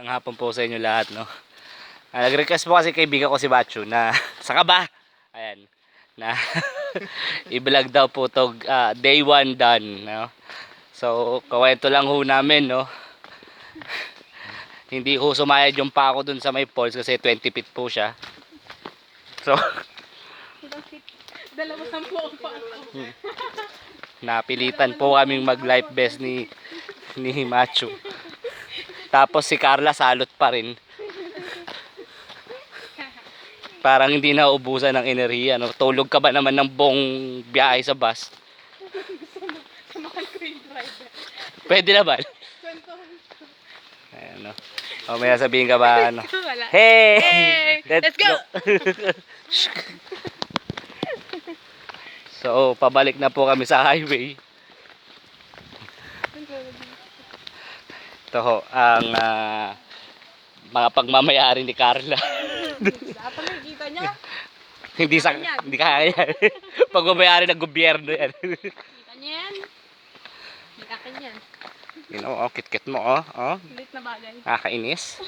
Ang hapon po sa inyo lahat, no. Nag-request po kasi kaibigan ko si Bachu na saka ba? Ayan. Na i-vlog daw po to day 1 done, no. So, kawento lang ho namin, no. Hindi ho sumayad yung pa ako dun sa may falls kasi 20 feet po siya. So, Dalawa sampo pa. napilitan po kaming mag-life vest ni Machu. Tapos si Carla salot pa rin. Parang hindi na ubusan ng enerhiya, no? Tulog ka ba naman ng buong biyahe sa bus? Samahan ko yung driver. Pwede naman. Ayan, no? O may sabihin ka ba, ano? Wala. Hey! Let's go! So, pabalik na po kami sa highway. Ito ho, ang mga pagmamayari ni Carla. Dapat nakikita niya. Hindi kaya yan. Pagmamayari ng gobyerno yan. Kita niya yan. Hindi akin yan. You know, oh, kit-kit mo, oh. Ulit na bagay. Nakakainis.